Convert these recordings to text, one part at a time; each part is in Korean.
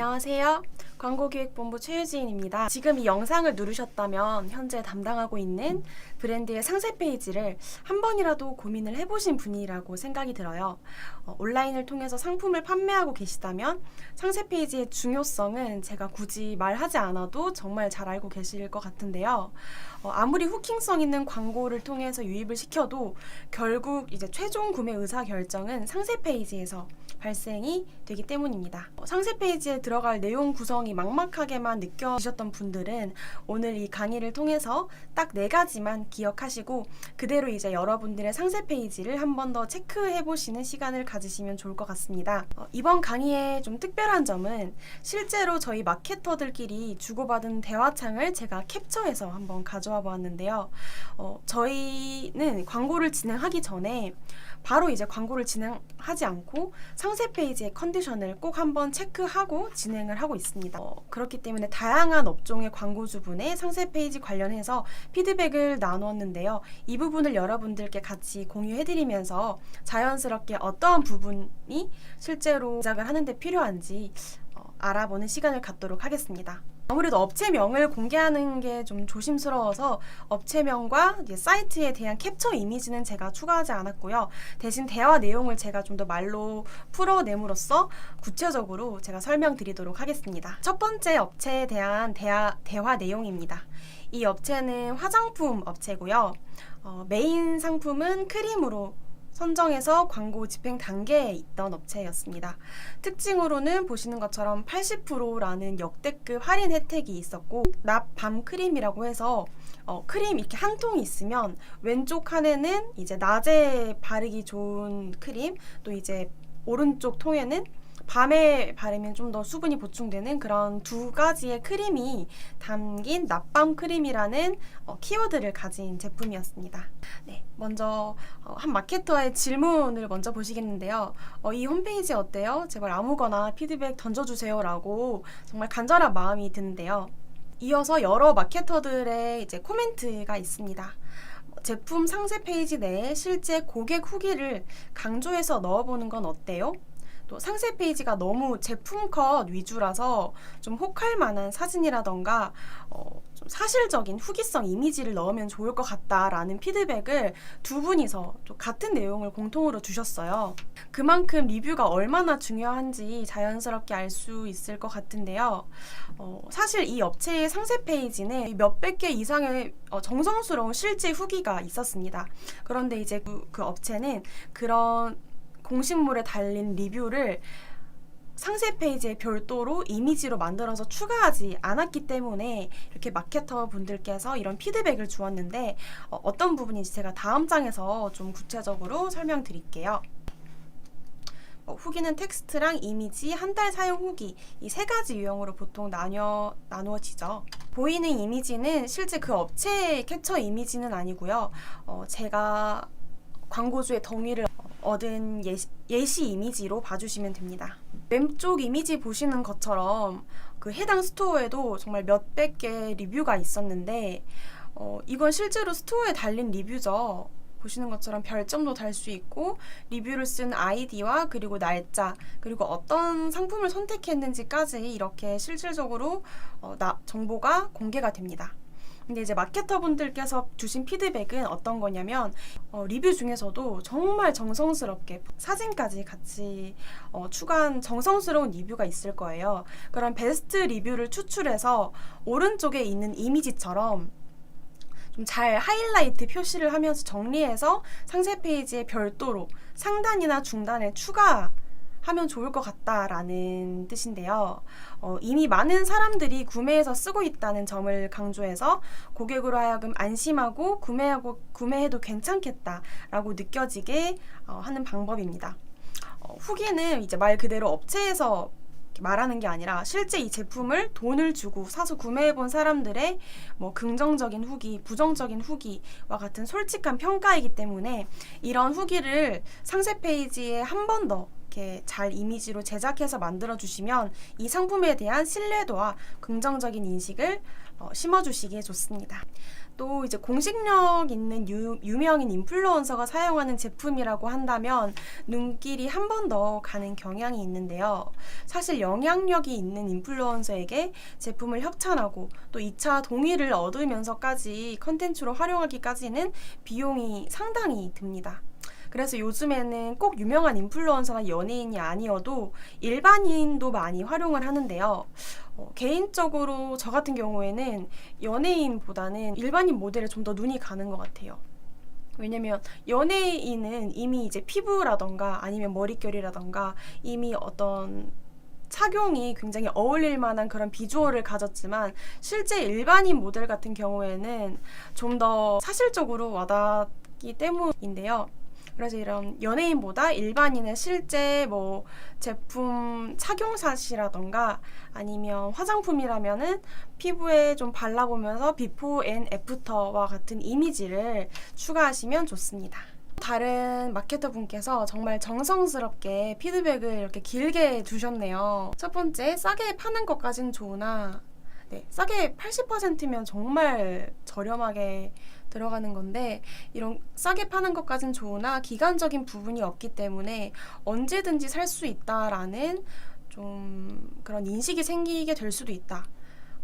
안녕하세요. 광고기획본부 최유진입니다. 지금 이 영상을 누르셨다면 현재 담당하고 있는 브랜드의 상세 페이지를 한 번이라도 고민을 해보신 분이라고 생각이 들어요. 온라인을 통해서 상품을 판매하고 계시다면 상세 페이지의 중요성은 제가 굳이 말하지 않아도 정말 잘 알고 계실 것 같은데요. 아무리 후킹성 있는 광고를 통해서 유입을 시켜도 결국 이제 최종 구매 의사 결정은 상세 페이지에서 발생이 되기 때문입니다. 상세 페이지에 들어갈 내용 구성이 막막하게만 느껴지셨던 분들은 오늘 이 강의를 통해서 딱 4가지만 기억하시고 그대로 이제 여러분들의 상세 페이지를 한 번 더 체크해 보시는 시간을 가지시면 좋을 것 같습니다. 이번 강의의 좀 특별한 점은 실제로 저희 마케터들끼리 주고받은 대화창을 제가 캡처해서 한번 가져와 보았는데요. 저희는 광고를 진행하기 전에 바로 이제 광고를 진행하지 않고 상세 페이지의 컨디션을 꼭 한번 체크하고 진행을 하고 있습니다. 그렇기 때문에 다양한 업종의 광고주분의 상세 페이지 관련해서 피드백을 나누었는데요. 이 부분을 여러분들께 같이 공유해드리면서 자연스럽게 어떠한 부분이 실제로 제작을 하는데 필요한지 알아보는 시간을 갖도록 하겠습니다. 아무래도 업체명을 공개하는 게 좀 조심스러워서 업체명과 이제 사이트에 대한 캡처 이미지는 제가 추가하지 않았고요. 대신 대화 내용을 제가 좀 더 말로 풀어냄으로써 구체적으로 제가 설명드리도록 하겠습니다. 첫 번째 업체에 대한 대화 내용입니다. 이 업체는 화장품 업체고요. 메인 상품은 크림으로 선정해서 광고 집행 단계에 있던 업체였습니다. 특징으로는 보시는 것처럼 80%라는 역대급 할인 혜택이 있었고 납 밤 크림이라고 해서 크림 이렇게 한 통이 있으면 왼쪽 칸에는 이제 낮에 바르기 좋은 크림, 또 이제 오른쪽 통에는 밤에 바르면 좀 더 수분이 보충되는 그런 2가지의 크림이 담긴 낮밤 크림이라는 키워드를 가진 제품이었습니다. 네, 먼저 한 마케터의 질문을 먼저 보시겠는데요. 이 홈페이지 어때요? 제발 아무거나 피드백 던져주세요 라고 정말 간절한 마음이 드는데요. 이어서 여러 마케터들의 이제 코멘트가 있습니다. 제품 상세 페이지 내에 실제 고객 후기를 강조해서 넣어보는 건 어때요? 또 상세 페이지가 너무 제품 컷 위주라서 좀 혹할 만한 사진이라던가 좀 사실적인 후기성 이미지를 넣으면 좋을 것 같다라는 피드백을 두 분이서 또 같은 내용을 공통으로 주셨어요. 그만큼 리뷰가 얼마나 중요한지 자연스럽게 알 수 있을 것 같은데요. 사실 이 업체의 상세 페이지는 몇백 개 이상의 정성스러운 실제 후기가 있었습니다. 그런데 이제 그 업체는 그런 공식물에 달린 리뷰를 상세 페이지에 별도로 이미지로 만들어서 추가하지 않았기 때문에 이렇게 마케터 분들께서 이런 피드백을 주었는데 어떤 부분인지 제가 다음 장에서 좀 구체적으로 설명드릴게요. 후기는 텍스트랑 이미지, 한 달 사용 후기 이 3가지 유형으로 보통 나누어지죠. 보이는 이미지는 실제 그 업체의 캡처 이미지는 아니고요. 제가 광고주의 동의를 얻은 예시 이미지로 봐주시면 됩니다. 왼쪽 이미지 보시는 것처럼 그 해당 스토어에도 정말 몇백 개의 리뷰가 있었는데 이건 실제로 스토어에 달린 리뷰죠. 보시는 것처럼 별점도 달 수 있고 리뷰를 쓴 아이디와 그리고 날짜 그리고 어떤 상품을 선택했는지까지 이렇게 실질적으로 정보가 공개가 됩니다. 근데 이제 마케터 분들께서 주신 피드백은 어떤 거냐면 리뷰 중에서도 정말 정성스럽게 사진까지 같이 추가한 정성스러운 리뷰가 있을 거예요. 그런 베스트 리뷰를 추출해서 오른쪽에 있는 이미지처럼 좀 잘 하이라이트 표시를 하면서 정리해서 상세 페이지에 별도로 상단이나 중단에 추가하면 좋을 것 같다라는 뜻인데요. 이미 많은 사람들이 구매해서 쓰고 있다는 점을 강조해서 고객으로 하여금 안심하고 구매해도 괜찮겠다라고 느껴지게 하는 방법입니다. 후기는 이제 말 그대로 업체에서 말하는 게 아니라 실제 이 제품을 돈을 주고 사서 구매해본 사람들의 긍정적인 후기, 부정적인 후기와 같은 솔직한 평가이기 때문에 이런 후기를 상세 페이지에 한 번 더 이렇게 잘 이미지로 제작해서 만들어주시면 이 상품에 대한 신뢰도와 긍정적인 인식을 심어주시기에 좋습니다. 또 이제 공식력 있는 유명인 인플루언서가 사용하는 제품이라고 한다면 눈길이 한 번 더 가는 경향이 있는데요. 사실 영향력이 있는 인플루언서에게 제품을 협찬하고 또 2차 동의를 얻으면서까지 컨텐츠로 활용하기까지는 비용이 상당히 듭니다. 그래서 요즘에는 꼭 유명한 인플루언서나 연예인이 아니어도 일반인도 많이 활용을 하는데요. 개인적으로 저 같은 경우에는 연예인보다는 일반인 모델에 좀 더 눈이 가는 것 같아요. 왜냐면 연예인은 이미 이제 피부라던가 아니면 머릿결이라던가 이미 어떤 착용이 굉장히 어울릴 만한 그런 비주얼을 가졌지만 실제 일반인 모델 같은 경우에는 좀 더 사실적으로 와닿기 때문인데요. 그래서 이런 연예인보다 일반인의 실제 뭐 제품 착용샷이라던가 아니면 화장품이라면은 피부에 좀 발라보면서 비포 앤 애프터와 같은 이미지를 추가하시면 좋습니다. 다른 마케터 분께서 정말 정성스럽게 피드백을 이렇게 길게 주셨네요. 첫 번째, 싸게 파는 것까진 좋으나 싸게 80%면 정말 저렴하게 들어가는 건데 이런 싸게 파는 것까진 좋으나 기간적인 부분이 없기 때문에 언제든지 살 수 있다라는 좀 그런 인식이 생기게 될 수도 있다.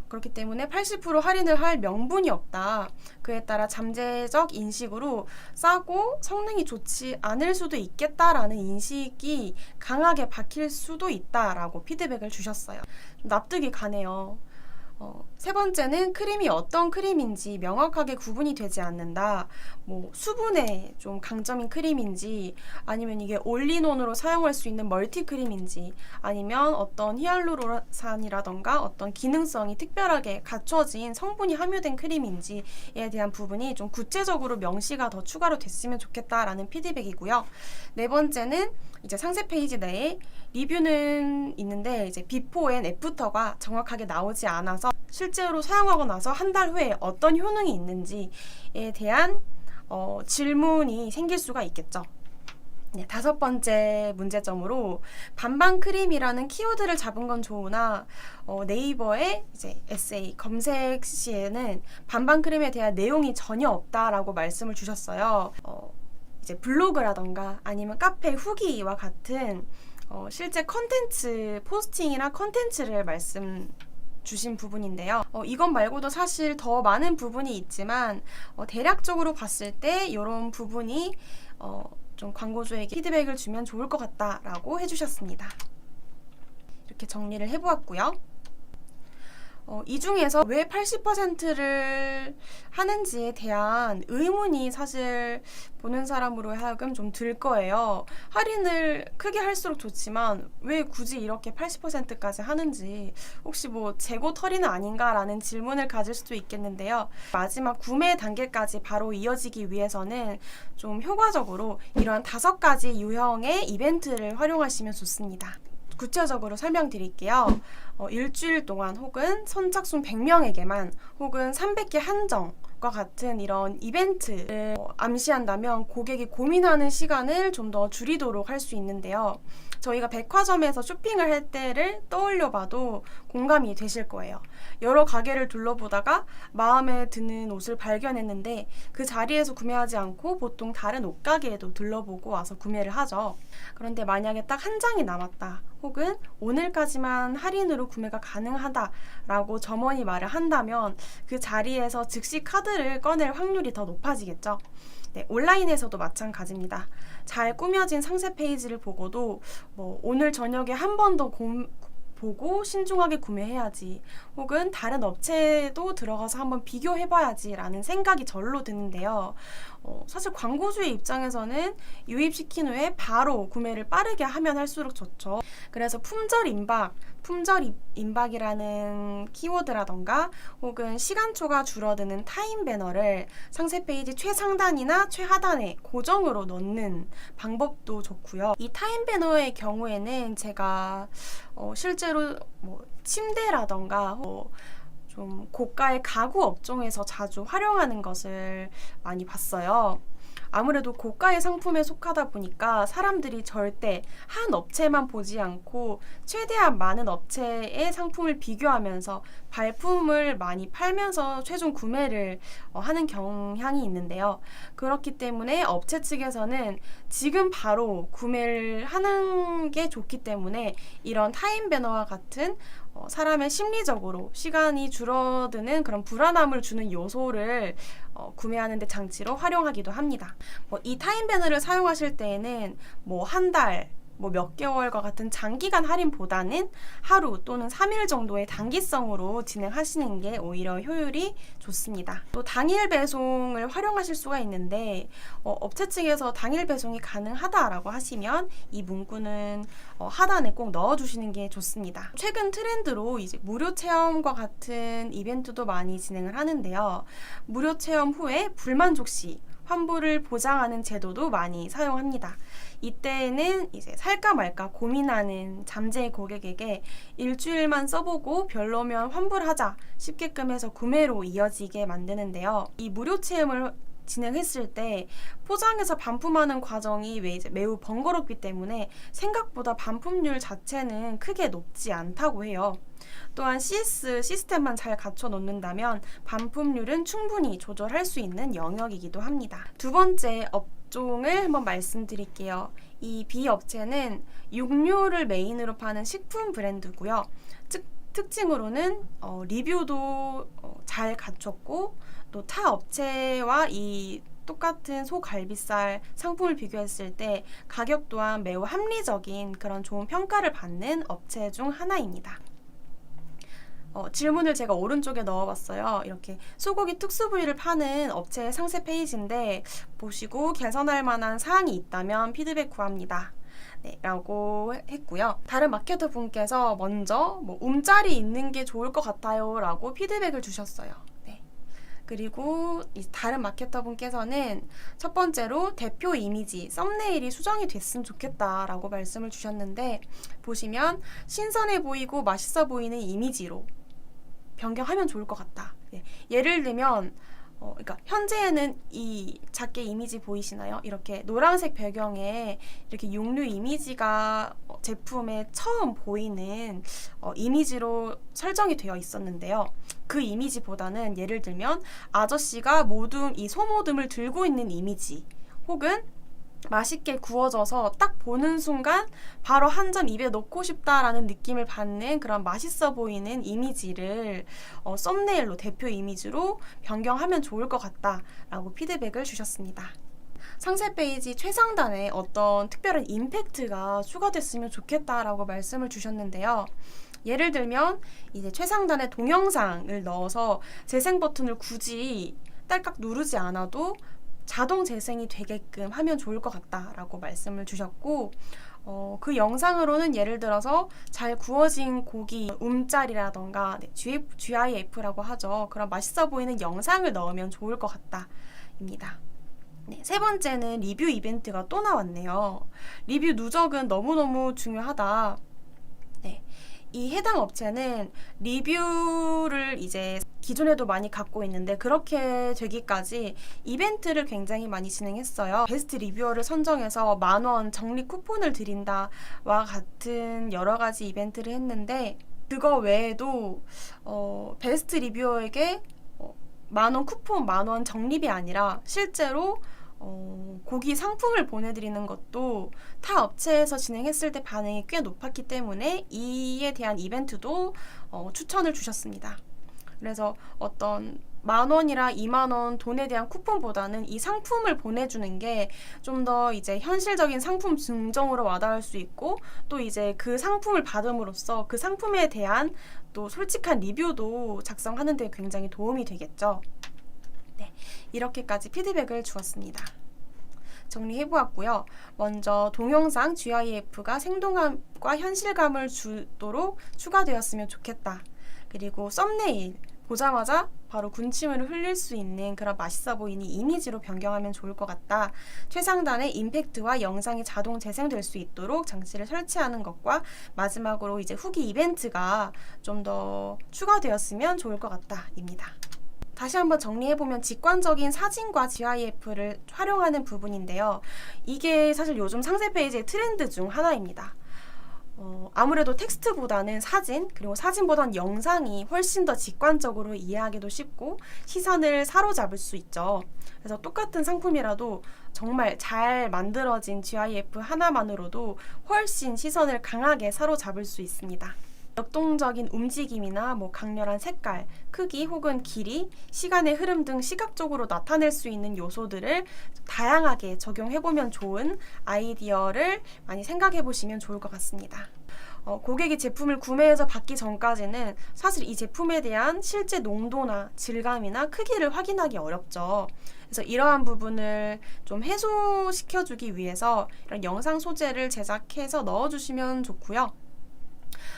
그렇기 때문에 80% 할인을 할 명분이 없다. 그에 따라 잠재적 인식으로 싸고 성능이 좋지 않을 수도 있겠다라는 인식이 강하게 박힐 수도 있다라고 피드백을 주셨어요. 납득이 가네요. 세 번째는 크림이 어떤 크림인지 명확하게 구분이 되지 않는다. 뭐 수분에 좀 강점인 크림인지 아니면 이게 올인원으로 사용할 수 있는 멀티 크림인지 아니면 어떤 히알루론산이라던가 어떤 기능성이 특별하게 갖춰진 성분이 함유된 크림인지에 대한 부분이 좀 구체적으로 명시가 더 추가로 됐으면 좋겠다라는 피드백이고요. 네 번째는 이제 상세 페이지 내에 리뷰는 있는데 이제 비포 앤 애프터가 정확하게 나오지 않아서 실제로 사용하고 나서 한 달 후에 어떤 효능이 있는지에 대한 질문이 생길 수가 있겠죠. 네, 다섯 번째 문제점으로 반반 크림이라는 키워드를 잡은 건 좋으나 네이버의 이제 에세이 검색 시에는 반반 크림에 대한 내용이 전혀 없다라고 말씀을 주셨어요. 이제 블로그라던가 아니면 카페 후기와 같은 실제 컨텐츠 포스팅이나 컨텐츠를 말씀 주신 부분인데요. 이것 말고도 사실 더 많은 부분이 있지만 대략적으로 봤을 때 이런 부분이 좀 광고주에게 피드백을 주면 좋을 것 같다라고 해주셨습니다. 이렇게 정리를 해보았고요. 이 중에서 왜 80%를 하는지에 대한 의문이 사실 보는 사람으로 하여금 좀 들 거예요. 할인을 크게 할수록 좋지만 왜 굳이 이렇게 80%까지 하는지 혹시 뭐 재고 털이는 아닌가라는 질문을 가질 수도 있겠는데요. 마지막 구매 단계까지 바로 이어지기 위해서는 좀 효과적으로 이러한 5가지 유형의 이벤트를 활용하시면 좋습니다. 구체적으로 설명드릴게요. 일주일 동안 혹은 선착순 100명에게만 혹은 300개 한정과 같은 이런 이벤트를 암시한다면 고객이 고민하는 시간을 좀 더 줄이도록 할 수 있는데요. 저희가 백화점에서 쇼핑을 할 때를 떠올려 봐도 공감이 되실 거예요. 여러 가게를 둘러보다가 마음에 드는 옷을 발견했는데 그 자리에서 구매하지 않고 보통 다른 옷가게에도 둘러보고 와서 구매를 하죠. 그런데 만약에 딱 한 장이 남았다. 혹은 오늘까지만 할인으로 구매가 가능하다라고 점원이 말을 한다면 그 자리에서 즉시 카드를 꺼낼 확률이 더 높아지겠죠. 네, 온라인에서도 마찬가지입니다. 잘 꾸며진 상세 페이지를 보고도 오늘 저녁에 한 번 더 보고 신중하게 구매해야지 혹은 다른 업체도 들어가서 한번 비교해봐야지 라는 생각이 절로 드는데요. 사실 광고주의 입장에서는 유입시킨 후에 바로 구매를 빠르게 하면 할수록 좋죠. 그래서 품절 임박이라는 키워드라던가 혹은 시간초가 줄어드는 타임 배너를 상세 페이지 최상단이나 최하단에 고정으로 넣는 방법도 좋고요. 이 타임 배너의 경우에는 제가 실제로 침대라던가 좀 고가의 가구 업종에서 자주 활용하는 것을 많이 봤어요. 아무래도 고가의 상품에 속하다 보니까 사람들이 절대 한 업체만 보지 않고 최대한 많은 업체의 상품을 비교하면서 발품을 많이 팔면서 최종 구매를 하는 경향이 있는데요. 그렇기 때문에 업체 측에서는 지금 바로 구매를 하는 게 좋기 때문에 이런 타임 배너와 같은 사람의 심리적으로 시간이 줄어드는 그런 불안함을 주는 요소를 구매하는 데 장치로 활용하기도 합니다. 이 타임 배너를 사용하실 때에는 한 달, 몇 개월과 같은 장기간 할인보다는 하루 또는 3일 정도의 단기성으로 진행하시는 게 오히려 효율이 좋습니다. 또 당일 배송을 활용하실 수가 있는데 업체 측에서 당일 배송이 가능하다라고 하시면 이 문구는 하단에 꼭 넣어주시는 게 좋습니다. 최근 트렌드로 이제 무료 체험과 같은 이벤트도 많이 진행을 하는데요. 무료 체험 후에 불만족 시 환불을 보장하는 제도도 많이 사용합니다. 이때는 이제 살까 말까 고민하는 잠재 고객에게 일주일만 써보고 별로면 환불하자 싶게끔 해서 구매로 이어지게 만드는데요. 이 무료 체험을 진행했을 때 포장해서 반품하는 과정이 매우 번거롭기 때문에 생각보다 반품률 자체는 크게 높지 않다고 해요. 또한 CS 시스템만 잘 갖춰 놓는다면 반품률은 충분히 조절할 수 있는 영역이기도 합니다. 두 번째 업종을 한번 말씀드릴게요. 이 B 업체는 육류를 메인으로 파는 식품 브랜드고요. 특징으로는 리뷰도 잘 갖췄고 또 타 업체와 이 똑같은 소갈비살 상품을 비교했을 때 가격 또한 매우 합리적인 그런 좋은 평가를 받는 업체 중 하나입니다. 질문을 제가 오른쪽에 넣어봤어요. 이렇게 소고기 특수 부위를 파는 업체의 상세 페이지인데 보시고 개선할 만한 사항이 있다면 피드백 구합니다. 네, 라고 했고요. 다른 마케터 분께서 먼저 움짤이 있는 게 좋을 것 같아요 라고 피드백을 주셨어요. 네. 그리고 다른 마케터 분께서는 첫 번째로 대표 이미지, 썸네일이 수정이 됐으면 좋겠다 라고 말씀을 주셨는데 보시면 신선해 보이고 맛있어 보이는 이미지로 변경하면 좋을 것 같다. 네. 예를 들면 그러니까 현재는 이 작게 이미지 보이시나요? 이렇게 노란색 배경에 이렇게 육류 이미지가 제품에 처음 보이는 이미지로 설정이 되어 있었는데요. 그 이미지보다는 예를 들면 아저씨가 이 소모듬을 들고 있는 이미지 혹은 맛있게 구워져서 딱 보는 순간 바로 한 점 입에 넣고 싶다라는 느낌을 받는 그런 맛있어 보이는 이미지를 썸네일로 대표 이미지로 변경하면 좋을 것 같다라고 피드백을 주셨습니다. 상세 페이지 최상단에 어떤 특별한 임팩트가 추가됐으면 좋겠다라고 말씀을 주셨는데요. 예를 들면 이제 최상단에 동영상을 넣어서 재생 버튼을 굳이 딸깍 누르지 않아도 자동 재생이 되게끔 하면 좋을 것 같다라고 말씀을 주셨고 그 영상으로는 예를 들어서 잘 구워진 고기 움짤이라던가 GIF라고 하죠. 그런 맛있어 보이는 영상을 넣으면 좋을 것 같다입니다. 네, 세 번째는 리뷰 이벤트가 또 나왔네요. 리뷰 누적은 너무너무 중요하다. 네, 이 해당 업체는 리뷰를 이제 기존에도 많이 갖고 있는데 그렇게 되기까지 이벤트를 굉장히 많이 진행했어요. 베스트 리뷰어를 선정해서 10,000원 적립 쿠폰을 드린다와 같은 여러 가지 이벤트를 했는데 그거 외에도 베스트 리뷰어에게 10,000원 쿠폰 10,000원 적립이 아니라 실제로 고기 상품을 보내드리는 것도 타 업체에서 진행했을 때 반응이 꽤 높았기 때문에 이에 대한 이벤트도 추천을 주셨습니다. 그래서 어떤 10,000원이라 20,000원 돈에 대한 쿠폰보다는 이 상품을 보내주는 게 좀 더 이제 현실적인 상품 증정으로 와닿을 수 있고 또 이제 그 상품을 받음으로써 그 상품에 대한 또 솔직한 리뷰도 작성하는 데 굉장히 도움이 되겠죠. 네, 이렇게까지 피드백을 주었습니다. 정리해보았고요. 먼저 동영상 GIF가 생동감과 현실감을 주도록 추가되었으면 좋겠다. 그리고 썸네일 보자마자 바로 군침을 흘릴 수 있는 그런 맛있어 보이는 이미지로 변경하면 좋을 것 같다. 최상단의 임팩트와 영상이 자동 재생될 수 있도록 장치를 설치하는 것과 마지막으로 이제 후기 이벤트가 좀 더 추가되었으면 좋을 것 같다입니다. 다시 한번 정리해보면 직관적인 사진과 GIF를 활용하는 부분인데요. 이게 사실 요즘 상세 페이지의 트렌드 중 하나입니다. 아무래도 텍스트보다는 사진, 그리고 사진보다는 영상이 훨씬 더 직관적으로 이해하기도 쉽고 시선을 사로잡을 수 있죠. 그래서 똑같은 상품이라도 정말 잘 만들어진 GIF 하나만으로도 훨씬 시선을 강하게 사로잡을 수 있습니다. 역동적인 움직임이나 강렬한 색깔, 크기 혹은 길이, 시간의 흐름 등 시각적으로 나타낼 수 있는 요소들을 다양하게 적용해보면 좋은 아이디어를 많이 생각해보시면 좋을 것 같습니다. 고객이 제품을 구매해서 받기 전까지는 사실 이 제품에 대한 실제 농도나 질감이나 크기를 확인하기 어렵죠. 그래서 이러한 부분을 좀 해소시켜주기 위해서 이런 영상 소재를 제작해서 넣어주시면 좋고요.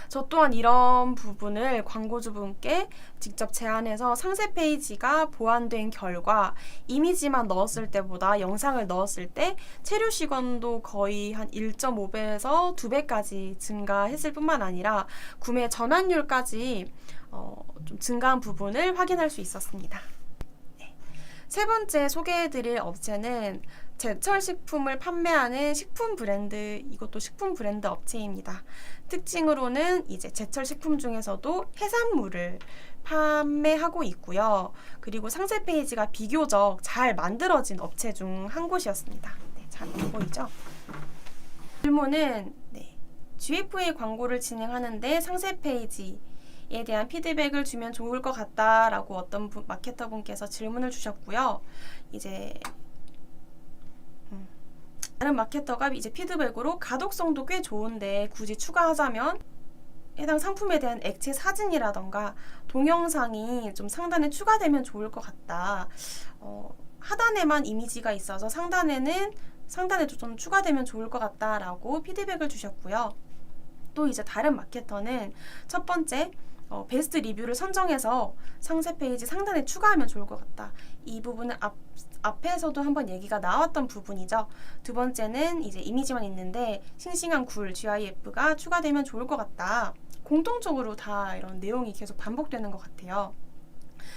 저 또한 이런 부분을 광고주분께 직접 제안해서 상세 페이지가 보완된 결과 이미지만 넣었을 때보다 영상을 넣었을 때 체류 시간도 거의 한 1.5배에서 2배까지 증가했을 뿐만 아니라 구매 전환율까지 좀 증가한 부분을 확인할 수 있었습니다. 세 번째 소개해드릴 업체는 제철 식품을 판매하는 식품 브랜드, 이것도 식품 브랜드 업체입니다. 특징으로는 이제 제철 식품 중에서도 해산물을 판매하고 있고요. 그리고 상세 페이지가 비교적 잘 만들어진 업체 중 한 곳이었습니다. 잘 보이죠? 질문은 GFA 광고를 진행하는데 상세 페이지에 대한 피드백을 주면 좋을 것 같다라고 어떤 마케터분께서 질문을 주셨고요. 이제 다른 마케터가 이제 피드백으로 가독성도 꽤 좋은데 굳이 추가하자면 해당 상품에 대한 액체 사진이라던가 동영상이 좀 상단에 추가되면 좋을 것 같다. 하단에만 이미지가 있어서 상단에도 좀 추가되면 좋을 것 같다라고 피드백을 주셨고요. 또 이제 다른 마케터는 첫 번째 베스트 리뷰를 선정해서 상세 페이지 상단에 추가하면 좋을 것 같다. 이 부분은 앞에서도 한번 얘기가 나왔던 부분이죠. 두 번째는 이제 이미지만 있는데 싱싱한 굴 GIF가 추가되면 좋을 것 같다. 공통적으로 다 이런 내용이 계속 반복되는 것 같아요.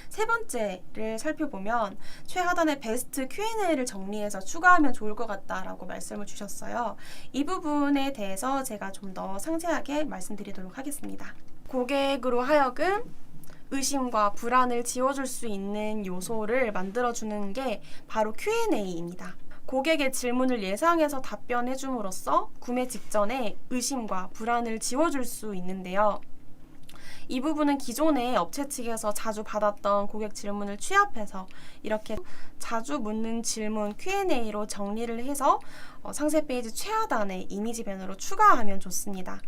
세 번째를 살펴보면 최하단에 베스트 Q&A를 정리해서 추가하면 좋을 것 같다라고 말씀을 주셨어요. 이 부분에 대해서 제가 좀 더 상세하게 말씀드리도록 하겠습니다. 고객으로 하여금 의심과 불안을 지워줄 수 있는 요소를 만들어주는 게 바로 Q&A입니다. 고객의 질문을 예상해서 답변해 줌으로써 구매 직전에 의심과 불안을 지워줄 수 있는데요. 이 부분은 기존의 업체 측에서 자주 받았던 고객 질문을 취합해서 이렇게 자주 묻는 질문 Q&A로 정리를 해서 상세 페이지 최하단에 이미지 배너로 추가하면 좋습니다.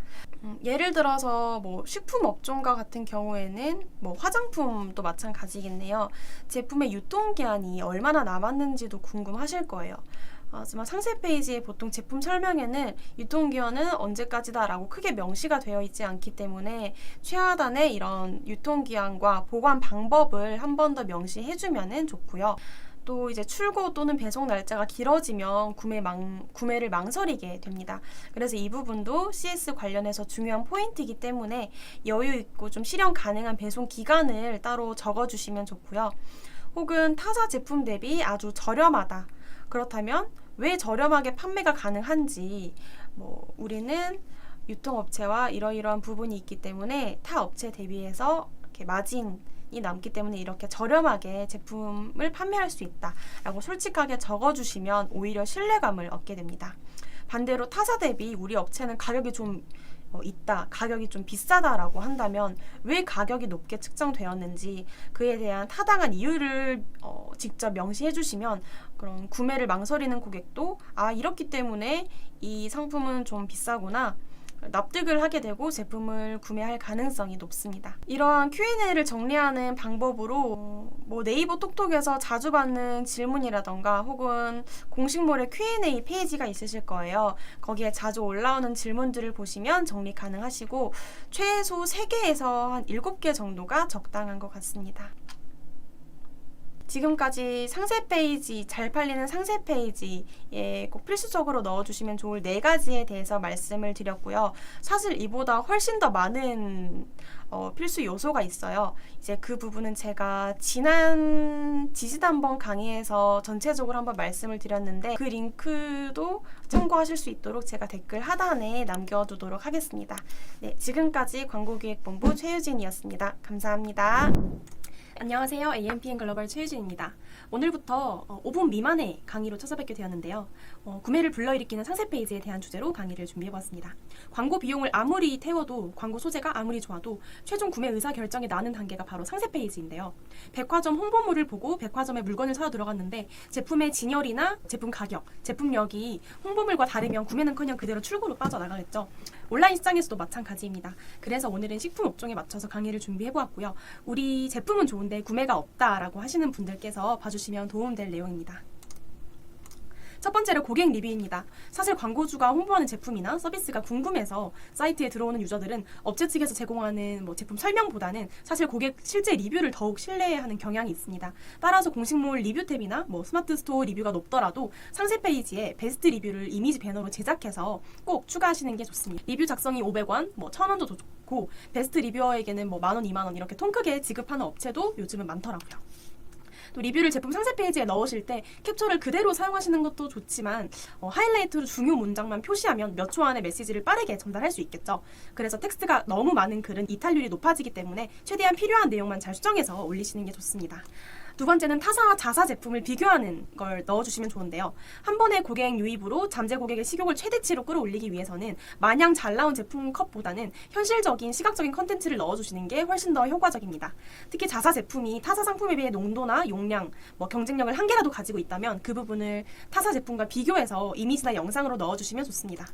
예를 들어서 식품 업종과 같은 경우에는 화장품도 마찬가지겠네요. 제품의 유통기한이 얼마나 남았는지도 궁금하실 거예요. 하지만 상세 페이지에 보통 제품 설명에는 유통기한은 언제까지다라고 크게 명시가 되어 있지 않기 때문에 최하단에 이런 유통기한과 보관 방법을 한 번 더 명시해주면 좋고요. 또 이제 출고 또는 배송 날짜가 길어지면 구매를 망설이게 됩니다. 그래서 이 부분도 CS 관련해서 중요한 포인트이기 때문에 여유 있고 좀 실현 가능한 배송 기간을 따로 적어주시면 좋고요. 혹은 타사 제품 대비 아주 저렴하다. 그렇다면 왜 저렴하게 판매가 가능한지 우리는 유통업체와 이러이러한 부분이 있기 때문에 타 업체 대비해서 이렇게 마진이 남기 때문에 이렇게 저렴하게 제품을 판매할 수 있다라고 솔직하게 적어주시면 오히려 신뢰감을 얻게 됩니다. 반대로 타사 대비 우리 업체는 가격이 좀 가격이 좀 비싸다라고 한다면 왜 가격이 높게 측정되었는지 그에 대한 타당한 이유를 직접 명시해 주시면 그런 구매를 망설이는 고객도 이렇기 때문에 이 상품은 좀 비싸구나 납득을 하게 되고 제품을 구매할 가능성이 높습니다. 이러한 Q&A를 정리하는 방법으로 네이버 톡톡에서 자주 받는 질문이라던가 혹은 공식몰의 Q&A 페이지가 있으실 거예요. 거기에 자주 올라오는 질문들을 보시면 정리 가능하시고 최소 3개에서 한 7개 정도가 적당한 것 같습니다. 지금까지 상세 페이지, 잘 팔리는 상세 페이지에 꼭 필수적으로 넣어주시면 좋을 4가지에 대해서 말씀을 드렸고요. 사실 이보다 훨씬 더 많은 필수 요소가 있어요. 이제 그 부분은 제가 지난 지지난번 강의에서 전체적으로 한번 말씀을 드렸는데 그 링크도 참고하실 수 있도록 제가 댓글 하단에 남겨두도록 하겠습니다. 네, 지금까지 광고기획본부 최유진이었습니다. 감사합니다. 안녕하세요. AMPN 글로벌 최유진입니다. 오늘부터 5분 미만의 강의로 찾아뵙게 되었는데요. 구매를 불러일으키는 상세 페이지에 대한 주제로 강의를 준비해봤습니다. 광고 비용을 아무리 태워도 광고 소재가 아무리 좋아도 최종 구매 의사 결정이 나는 단계가 바로 상세 페이지인데요. 백화점 홍보물을 보고 백화점에 물건을 사러 들어갔는데 제품의 진열이나 제품 가격, 제품력이 홍보물과 다르면 구매는커녕 그대로 출고로 빠져나가겠죠. 온라인 시장에서도 마찬가지입니다. 그래서 오늘은 식품 업종에 맞춰서 강의를 준비해보았고요. 우리 제품은 좋은데 구매가 없다라고 하시는 분들께서 봐주시면 도움될 내용입니다. 첫 번째로 고객 리뷰입니다. 사실 광고주가 홍보하는 제품이나 서비스가 궁금해서 사이트에 들어오는 유저들은 업체 측에서 제공하는 제품 설명보다는 사실 고객 실제 리뷰를 더욱 신뢰하는 경향이 있습니다. 따라서 공식몰 리뷰 탭이나 스마트 스토어 리뷰가 높더라도 상세 페이지에 베스트 리뷰를 이미지 배너로 제작해서 꼭 추가하시는 게 좋습니다. 리뷰 작성이 500원, 1000원도 좋고 베스트 리뷰어에게는 10,000원, 20,000원 이렇게 통 크게 지급하는 업체도 요즘은 많더라고요. 또 리뷰를 제품 상세 페이지에 넣으실 때 캡처를 그대로 사용하시는 것도 좋지만 하이라이트로 중요 문장만 표시하면 몇 초 안에 메시지를 빠르게 전달할 수 있겠죠. 그래서 텍스트가 너무 많은 글은 이탈률이 높아지기 때문에 최대한 필요한 내용만 잘 수정해서 올리시는 게 좋습니다. 두 번째는 타사와 자사 제품을 비교하는 걸 넣어주시면 좋은데요. 한 번의 고객 유입으로 잠재 고객의 식욕을 최대치로 끌어올리기 위해서는 마냥 잘 나온 제품 컷보다는 현실적인 시각적인 컨텐츠를 넣어주시는 게 훨씬 더 효과적입니다. 특히 자사 제품이 타사 상품에 비해 농도나 용량, 경쟁력을 한 개라도 가지고 있다면 그 부분을 타사 제품과 비교해서 이미지나 영상으로 넣어주시면 좋습니다.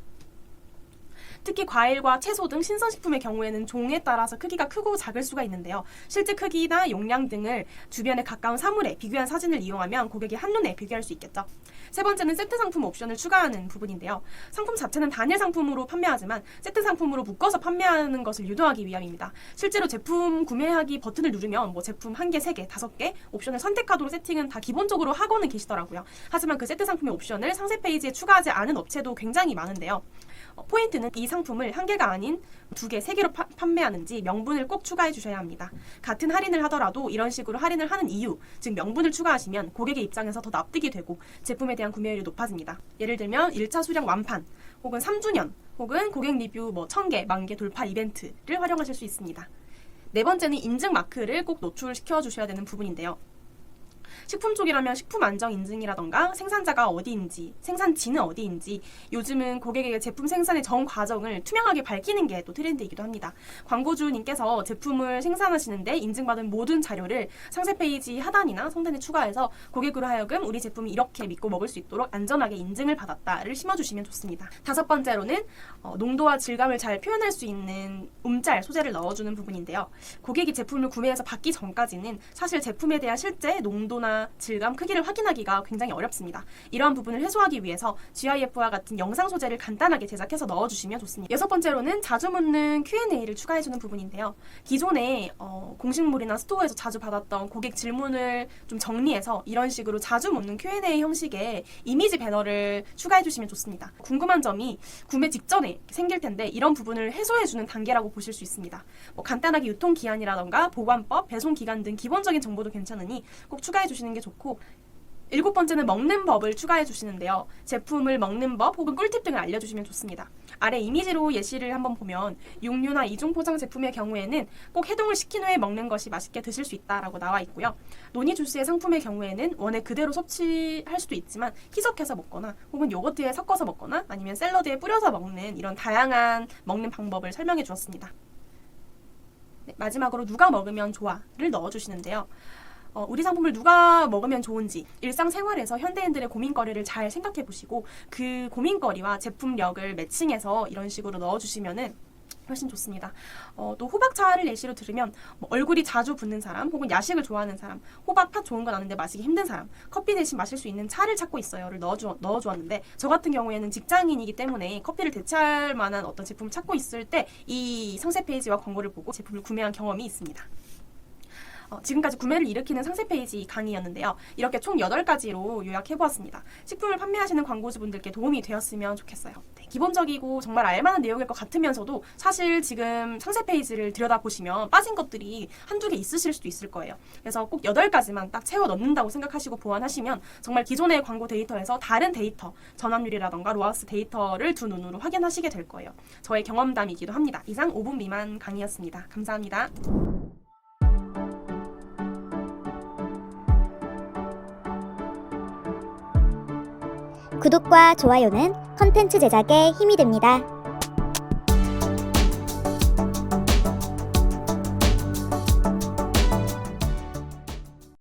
특히 과일과 채소 등 신선식품의 경우에는 종에 따라서 크기가 크고 작을 수가 있는데요. 실제 크기나 용량 등을 주변에 가까운 사물에 비교한 사진을 이용하면 고객이 한눈에 비교할 수 있겠죠. 세 번째는 세트 상품 옵션을 추가하는 부분인데요. 상품 자체는 단일 상품으로 판매하지만 세트 상품으로 묶어서 판매하는 것을 유도하기 위함입니다. 실제로 제품 구매하기 버튼을 누르면 제품 1개, 3개, 5개 옵션을 선택하도록 세팅은 다 기본적으로 하고는 계시더라고요. 하지만 그 세트 상품의 옵션을 상세 페이지에 추가하지 않은 업체도 굉장히 많은데요. 포인트는 이 상품을 1개가 아닌 2개, 3개로 판매하는지 명분을 꼭 추가해 주셔야 합니다. 같은 할인을 하더라도 이런 식으로 할인을 하는 이유, 즉 명분을 추가하시면 고객의 입장에서 더 납득이 되고 제품에 대한 구매율이 높아집니다. 예를 들면 1차 수량 완판, 혹은 3주년, 혹은 고객 리뷰 1000개, 10,000개 돌파 이벤트를 활용하실 수 있습니다. 네 번째는 인증 마크를 꼭 노출시켜 주셔야 되는 부분인데요. 식품 쪽이라면 식품 안정 인증이라던가 생산자가 어디인지, 생산지는 어디인지, 요즘은 고객에게 제품 생산의 전 과정을 투명하게 밝히는 게 또 트렌드이기도 합니다. 광고주님께서 제품을 생산하시는데 인증받은 모든 자료를 상세 페이지 하단이나 상단에 추가해서 고객으로 하여금 우리 제품이 이렇게 믿고 먹을 수 있도록 안전하게 인증을 받았다를 심어주시면 좋습니다. 다섯 번째로는 농도와 질감을 잘 표현할 수 있는 움짤 소재를 넣어주는 부분인데요. 고객이 제품을 구매해서 받기 전까지는 사실 제품에 대한 실제 농도나 질감, 크기를 확인하기가 굉장히 어렵습니다. 이러한 부분을 해소하기 위해서 GIF와 같은 영상 소재를 간단하게 제작해서 넣어주시면 좋습니다. 여섯 번째로는 자주 묻는 Q&A를 추가해주는 부분인데요. 기존에 공식몰이나 스토어에서 자주 받았던 고객 질문을 좀 정리해서 이런 식으로 자주 묻는 Q&A 형식의 이미지 배너를 추가해주시면 좋습니다. 궁금한 점이 구매 직전에 생길 텐데 이런 부분을 해소해주는 단계라고 보실 수 있습니다. 간단하게 유통기한이라던가 보관법, 배송기간 등 기본적인 정보도 괜찮으니 꼭 추가해주시는 게 좋고, 일곱 번째는 먹는 법을 추가해 주시는데요. 제품을 먹는 법 혹은 꿀팁 등을 알려주시면 좋습니다. 아래 이미지로 예시를 한번 보면 육류나 이중 포장 제품의 경우에는 꼭 해동을 시킨 후에 먹는 것이 맛있게 드실 수 있다라고 나와 있고요. 노니 주스의 상품의 경우에는 원액 그대로 섭취할 수도 있지만 희석해서 먹거나 혹은 요거트에 섞어서 먹거나 아니면 샐러드에 뿌려서 먹는 이런 다양한 먹는 방법을 설명해 주었습니다. 네, 마지막으로 누가 먹으면 좋아를 넣어주시는데요. 우리 상품을 누가 먹으면 좋은지 일상생활에서 현대인들의 고민거리를 잘 생각해 보시고 그 고민거리와 제품력을 매칭해서 이런 식으로 넣어주시면은 훨씬 좋습니다. 또 호박차를 예시로 들으면 얼굴이 자주 붓는 사람 혹은 야식을 좋아하는 사람, 호박 팥 좋은 건 아는데 마시기 힘든 사람, 커피 대신 마실 수 있는 차를 찾고 있어요를 넣어주었는데, 저 같은 경우에는 직장인이기 때문에 커피를 대체할 만한 어떤 제품을 찾고 있을 때 이 상세 페이지와 광고를 보고 제품을 구매한 경험이 있습니다. 지금까지 구매를 일으키는 상세 페이지 강의였는데요. 이렇게 총 8가지로 요약해보았습니다. 식품을 판매하시는 광고주분들께 도움이 되었으면 좋겠어요. 네, 기본적이고 정말 알만한 내용일 것 같으면서도 사실 지금 상세 페이지를 들여다보시면 빠진 것들이 한두 개 있으실 수도 있을 거예요. 그래서 꼭 8가지만 딱 채워 넣는다고 생각하시고 보완하시면 정말 기존의 광고 데이터에서 다른 데이터, 전환율이라던가 로아스 데이터를 두 눈으로 확인하시게 될 거예요. 저의 경험담이기도 합니다. 이상 5분 미만 강의였습니다. 감사합니다. 구독과 좋아요는 컨텐츠 제작에 힘이 됩니다.